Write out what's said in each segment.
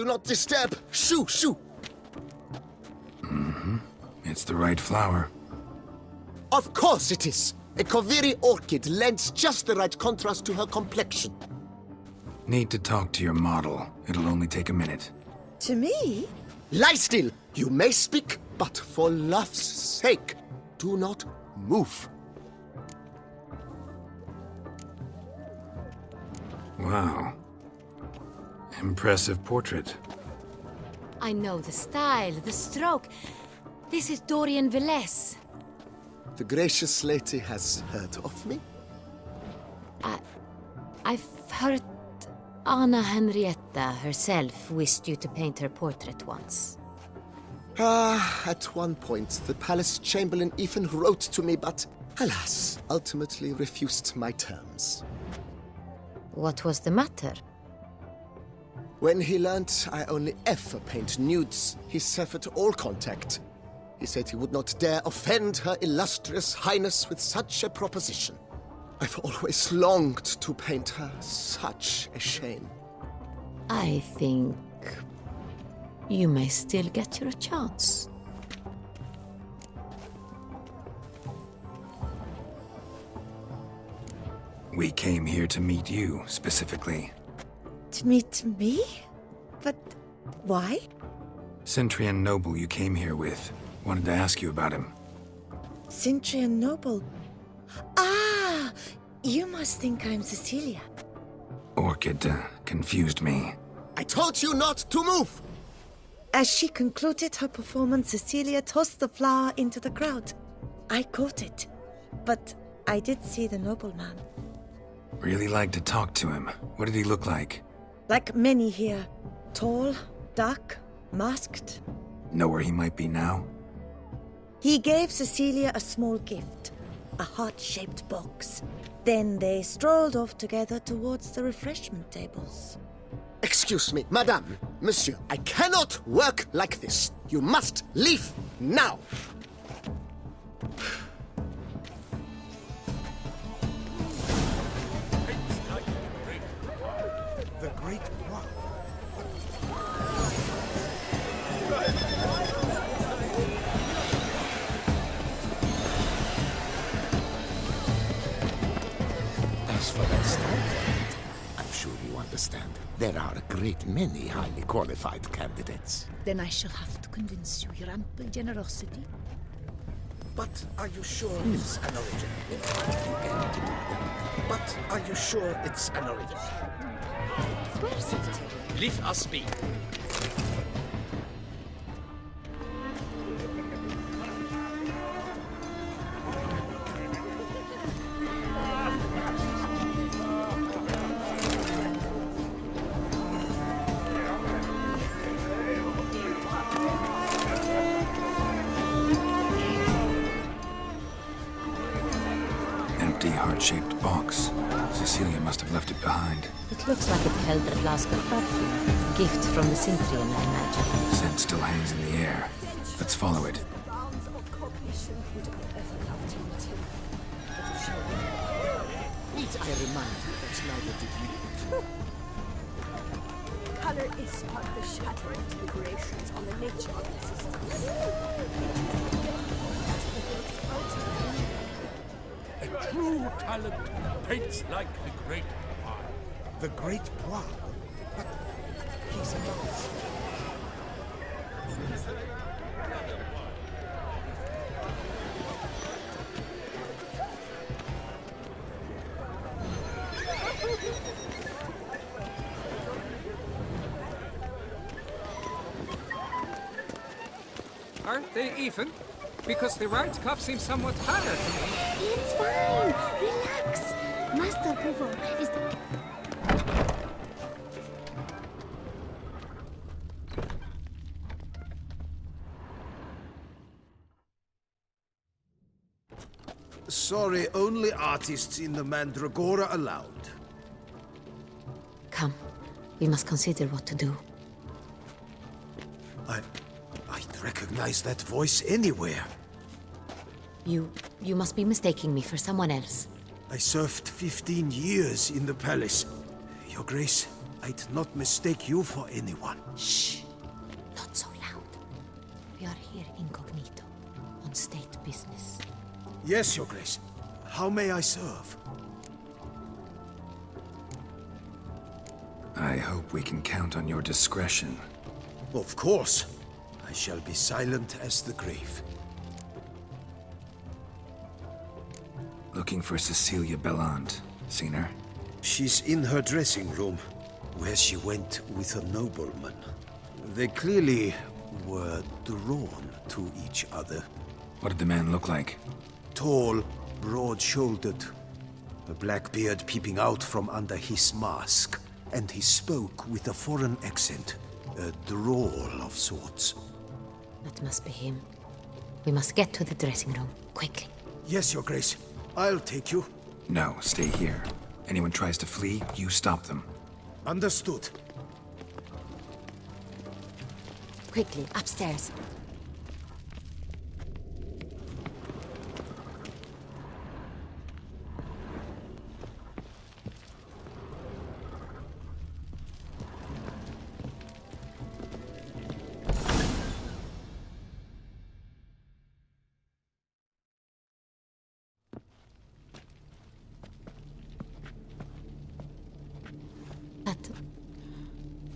Do not disturb! Shoo, shoo! It's the right flower. Of course it is! A Koviri orchid lends just the right contrast to her complexion. Need to talk to your model. It'll only take a minute. To me? Lie still! You may speak, but for love's sake, do not move. Wow. Impressive portrait. I know the style, the stroke. This is Dorian Velez. The gracious lady has heard of me? I've heard Anna Henrietta herself wished you to paint her portrait once. At one point, the palace chamberlain even wrote to me, but alas, ultimately refused my terms. What was the matter? When he learned I only ever paint nudes, he severed all contact. He said he would not dare offend her illustrious highness with such a proposition. I've always longed to paint her. Such a shame. I think you may still get your chance. We came here to meet you, specifically. To meet me? But why? Centrian noble you came here with. Wanted to ask you about him. Centrian noble. Ah! You must think I'm Cecilia. Orchid confused me. I told you not to move! As she concluded her performance, Cecilia tossed the flower into the crowd. I caught it, but I did see the nobleman. Really like to talk to him. What did he look like? Like many here. Tall, dark, masked. Know where he might be now? He gave Cecilia a small gift, a heart-shaped box. Then they strolled off together towards the refreshment tables. Excuse me, madame, monsieur, I cannot work like this. You must leave now. The Great One. As for that standard, I'm sure you understand. There are a great many highly qualified candidates. Then I shall have to convince you, your ample generosity. But are you sure it's an origin? In fact, you aim to do that. But are you sure it's an origin? Where's it? Leave us be. Empty heart-shaped box. Cecilia must have left it behind. It looks like it held a flask of perfume. Gift from the Cintrian, I imagine. Scent still hangs in the air. Let's follow it. Need I remind you that neither did you? Color is part of the shattering deliberations on the nature of the system. A true talent paints like the Great One. The Great One? But he's a mouse. Aren't they even? Because the right cuff seems somewhat higher to me. It's fine. Relax. Master Provo is... Sorry, only artists in the Mandragora allowed. Come, we must consider what to do. I'd recognize that voice anywhere. You must be mistaking me for someone else. I served 15 years in the palace. Your Grace, I'd not mistake you for anyone. Shh! Not so loud. We are here incognito, on state business. Yes, Your Grace. How may I serve? I hope we can count on your discretion. Of course. I shall be silent as the grave. Looking for Cecilia Bellante. Seen her? She's in her dressing room, where she went with a nobleman. They clearly were drawn to each other. What did the man look like? Tall, broad-shouldered, a black beard peeping out from under his mask, and he spoke with a foreign accent, a drawl of sorts. That must be him. We must get to the dressing room, quickly. Yes, Your Grace. I'll take you. No, stay here. Anyone tries to flee, you stop them. Understood. Quickly, upstairs.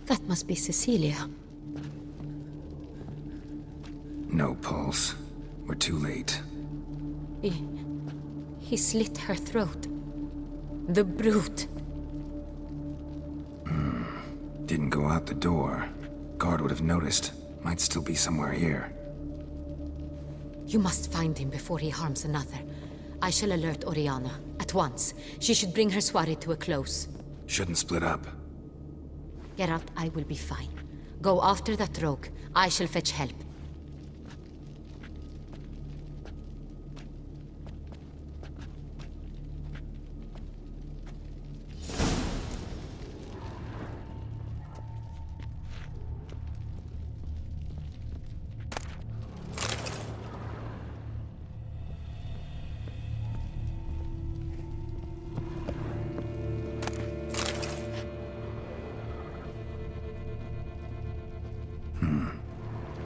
That must be Cecilia. No pulse. We're too late. He slit her throat. The brute. Didn't go out the door. Guard would have noticed. Might still be somewhere here. You must find him before he harms another. I shall alert Oriana at once. She should bring her soirée to a close. Shouldn't split up. Geralt, I will be fine. Go after that rogue. I shall fetch help.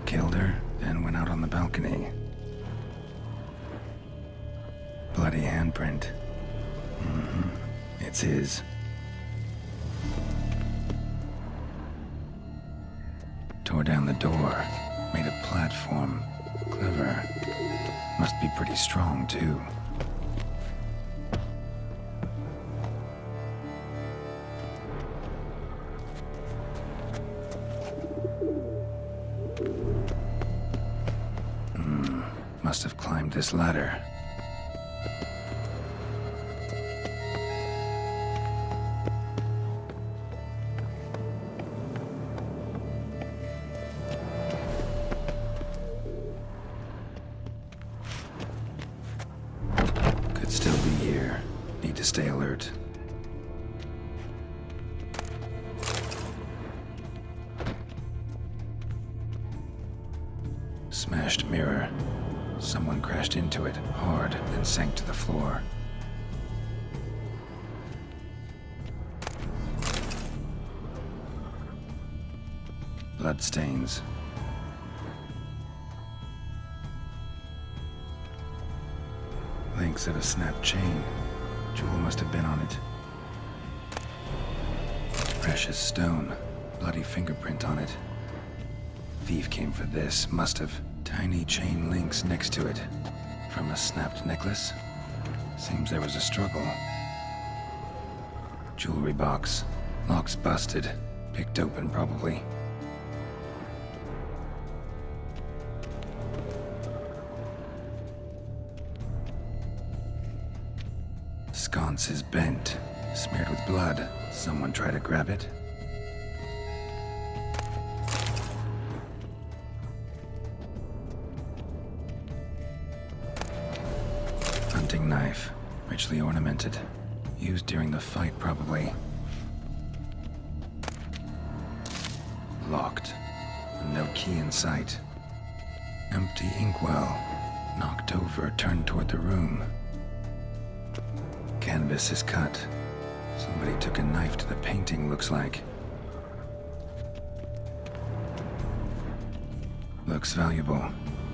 Killed her, then went out on the balcony. Bloody handprint. It's his. Tore down the door. Made a platform. Clever. Must be pretty strong, too. Must have climbed this ladder. Could still be here. Need to stay alert. Smashed mirror. Someone crashed into it, hard, and sank to the floor. Bloodstains. Links of a snapped chain. Jewel must have been on it. Precious stone. Bloody fingerprint on it. Thief came for this, must have. Tiny chain links next to it. From a snapped necklace? Seems there was a struggle. Jewelry box. Lock's busted. Picked open, probably. Sconce is bent. Smeared with blood. Someone try to grab it? Hunting knife, richly ornamented. Used during the fight, probably. Locked. No key in sight. Empty inkwell. Knocked over, turned toward the room. Canvas is cut. Somebody took a knife to the painting, looks like. Looks valuable,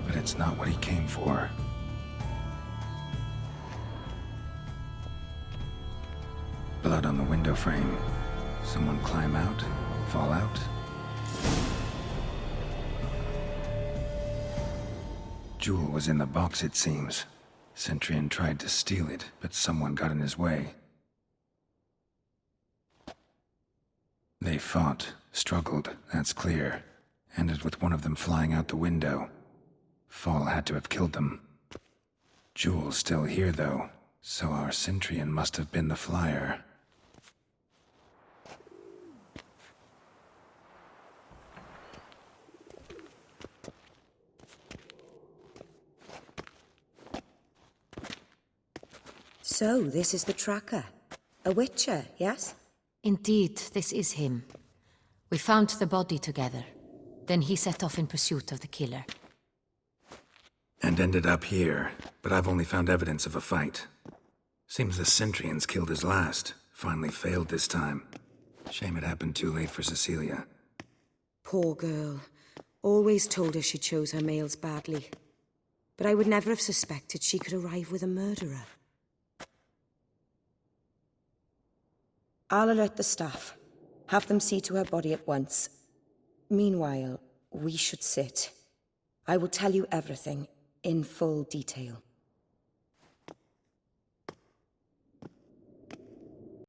but it's not what he came for. Blood on the window frame. Someone climb out? Fall out? Jewel was in the box, it seems. Centurion tried to steal it, but someone got in his way. They fought, struggled, that's clear. Ended with one of them flying out the window. Fall had to have killed them. Jewel's still here, though, so our Centurion must have been the flyer. So, this is the tracker. A witcher, yes? Indeed, this is him. We found the body together. Then he set off in pursuit of the killer. And ended up here, but I've only found evidence of a fight. Seems the Centurions killed his last. Finally failed this time. Shame it happened too late for Cecilia. Poor girl. Always told her she chose her males badly. But I would never have suspected she could arrive with a murderer. I'll alert the staff. Have them see to her body at once. Meanwhile, we should sit. I will tell you everything, in full detail.